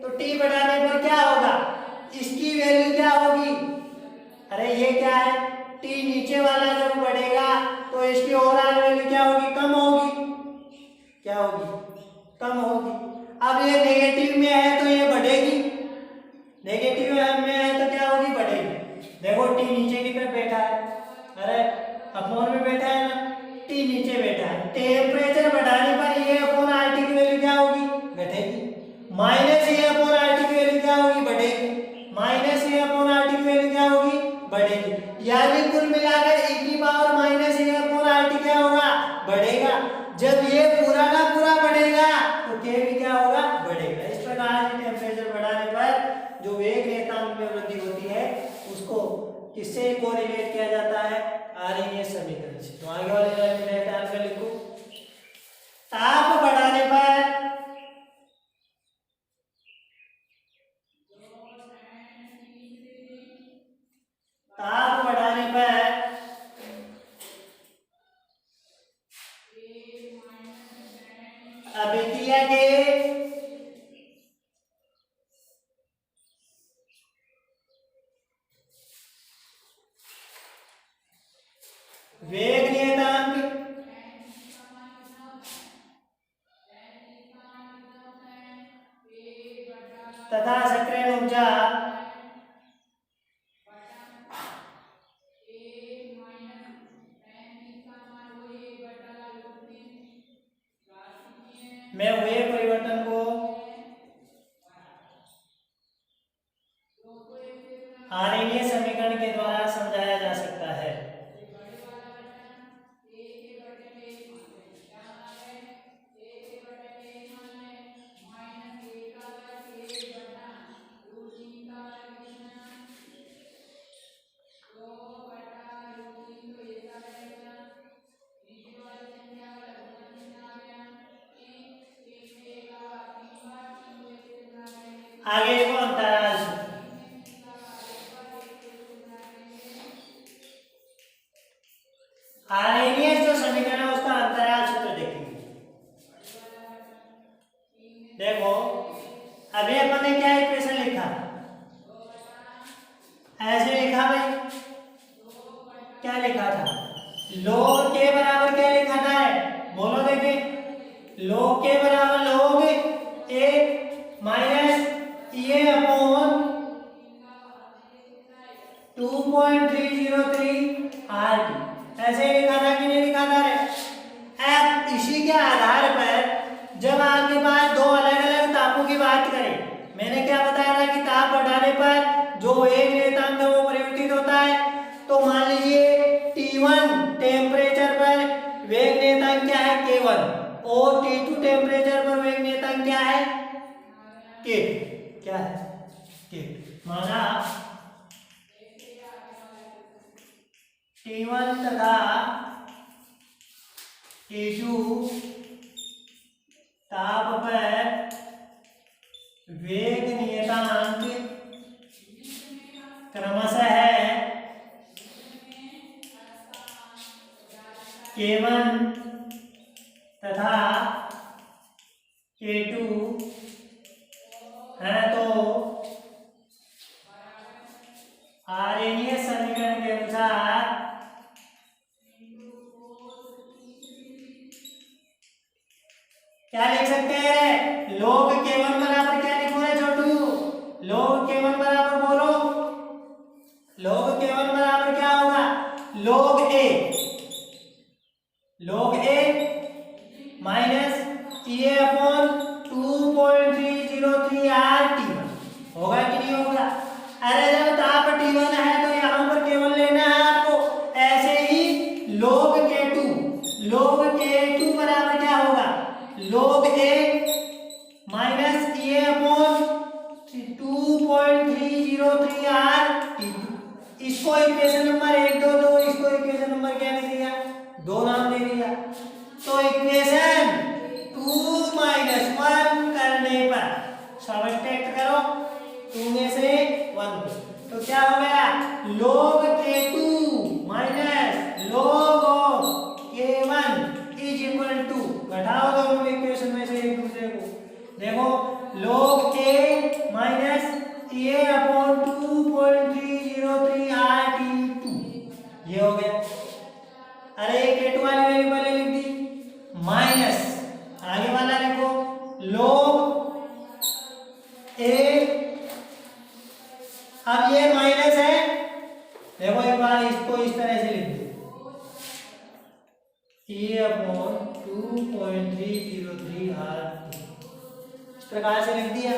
तो T बढ़ाने पर क्या होगा, इसकी वैल्यू क्या होगी, अरे ये क्या है, T नीचे वाला जब बढ़ेगा तो इसकी ओवरऑल वैल्यू क्या होगी, कम होगी, क्या होगी, कम होगी। अब ये नेगेटिव में है तो ये बढ़ेगी, नेगेटिव में है तो क्या होगी, बढ़ेगी। देखो T नीचे की तरफ बैठा है, अरे अपॉन में बैठा है ना, T नीचे बैठा है, टेम्परेचर बढ़ाने पर ये अपॉन RT की वैल्यू क्या होगी, घटेगी, माइनस ये अपॉन RT की वैल्यू क्या होगी, बढ़ेगी, माइनस ये अपॉन RT की वैल्यू क्या होगी, बढ़ेगी। यानी कुल मिलाकर e की पावर माइनस ये अपॉन RT क्या होगा, बढ़ेगा। जब ये पूरा का पूरा बढ़ेगा तो k भी क्या होगा, बढ़ेगा। इस प्रकार से टेम्परेचर बढ़ाने पर जो वेग नियतांक में वृद्धि होती है उसको किससे कोरिलेट किया जाता है, आरएनएस समीकरण से। तो आगे वाले लाइन में डायरेक्ट आंसर लिखो, ताप बढ़ाने पर अभिक्रिया के वेग नियतांक तथा सक्रिय ऊर्जा में हुए परिवर्तन को आरएनएस समीकरण के द्वारा समझाया जा सकता है। आगे को अंतराल आरएनएस जो समीकरण है उसका अंतराल सूत्र देखेंगे। देखो अभी अपन ने क्या इक्वेशन लिखा, ऐसे लिखा भाई, क्या लिखा था, log के बराबर क्या लिखा था, बोलो देखे, log के बराबर log a माइनस ये अपॉन 2.303 RT, ऐसे लिखा था कि नहीं लिखा था रे। अब इसी के आधार पर जब आपके पास दो अलग अलग तापों की बात करें, मैंने क्या बताया था कि ताप बढ़ाने पर जो वेग नियतांक है वो परिवर्तित होता है। तो मान लीजिए T1 टेम्परेचर और T2 टेम्परेचर पर वेग नियतांक क्या है? K। क्या है? K। माना T1 तथा T2 ताप पर वेग नियतांक क्रमशः K1 तथा K2 है, तो आर्यनीय समीकरण के अनुसार क्या लिख सकते हैं? log K1 बराबर क्या लिखो है छोटू? log K1 बराबर बोलो। log K1 बराबर क्या होगा? log A minus TA upon 2.303 RT1 होगा कि नहीं होगा? अरे जब ताप T1 है तो यहाँ पर केवल लेना है आपको, ऐसे ही log K2 बराबर क्या होगा? log A minus TA upon 2.303 RT2। इसको इक्वेशन नंबर 1 दो, इसको इक्वेशन नंबर क्या दे दिया? 2 नाम दे दिया। तो इक्वेशन 2 माइनस 1 करने पर सब्ट्रैक्ट करो 2 में से 1 तो क्या हो गया? log K2 minus log K1 is equal to, घटाओ दोनों इक्वेशन में से एक दूसरे को, देखो log A minus TA upon 2.303 RT2 ये हो गया। अरे K2 वाली वैल्यू पहले लिख दी, माइनस आगे वाला लिखो log A। अब ये माइनस है, देखो एक बार इसको इस तरह से लिख दो, A अपॉन 2.303 RT इस प्रकार से लिख दिया।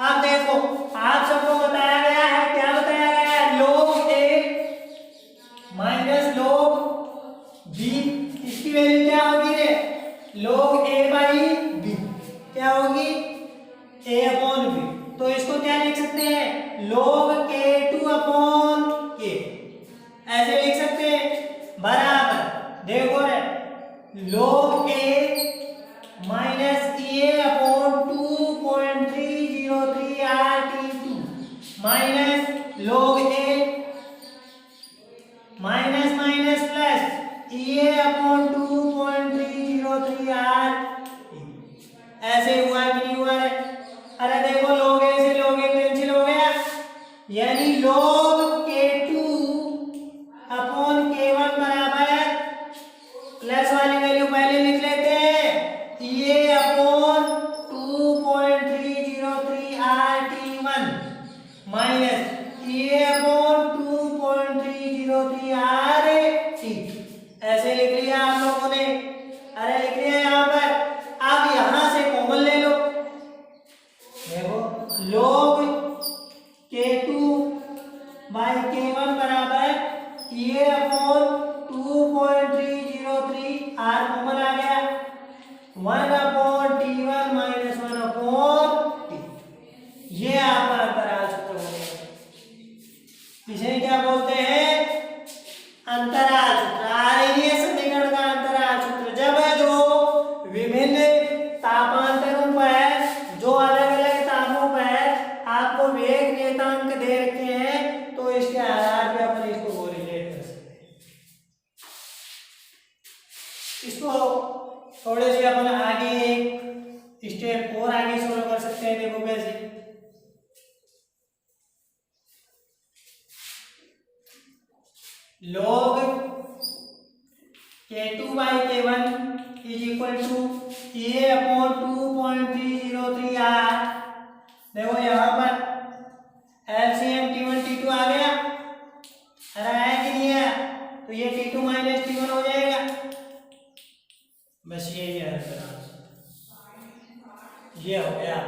अब देखो आप सबको बताया गया है, क्या बताया गया है? log A minus log B, इसकी वैल्यू क्या होगी रे? log A बाई B क्या होगी? A upon B। तो इसको क्या लिख सकते हैं? log K2 अपॉन K ऐसे लिख सकते हैं, बराबर देखो रे log A minus A upon 2.303 RT2 minus log A minus minus plus A upon 2.303 RT ऐसे हुआ कि नहीं हुआ रे? अरे देखो log A से log A कैंसिल हो गया, यानी log K2 अपॉन K1 बराबर प्लस वाली वैल्यू पहले लिख लेते हैं, A upon 2.303 RT1 minus A upon 2.303 RT ऐसे लिख लिया आप लोगों ने। अरे लिख लिया यहाँ पर। अब यहां से कॉमन ले लो, देखो log K2 बाई K1 बराबर A अपॉन 2.303 R कॉमन आ गया, 1 upon T1 minus 1 upon T, ये आपका अंतराल सूत्र हो गया। इसे क्या बोलते हैं? अंतराल सूत्र, आर्यनीय समीकरण का अंतराल सूत्र। जब जो विभिन्न तापांतरों पर, जो अलग अलग तापों पर आपको वेग नियतांक दे रखे हैं, तो इसके आधार पर अपन इसको कोरिलेट कर सकते हैं। इसको थोड़े से अपन आगे एक स्टेप और आगे सोल्व कर सकते हैं। देखो कैसे, log K2 by K1 is equal to A upon 2.303 R। देखो यहाँ पर LCM T1 T2 आ गया, अरे आया कि नहीं आया? तो ये T2 माइनस T1 हो जाएगा, बस यही है अंतराल, ये हो गया।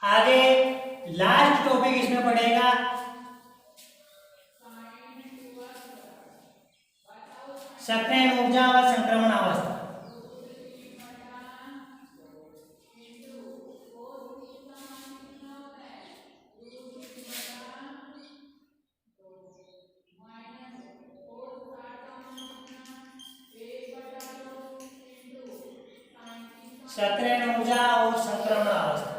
आगे लास्ट टॉपिक इसमें पड़ेगा सक्रियण ऊर्जा व संक्रमण अवस्था। सक्रियण ऊर्जा और संक्रमण अवस्था।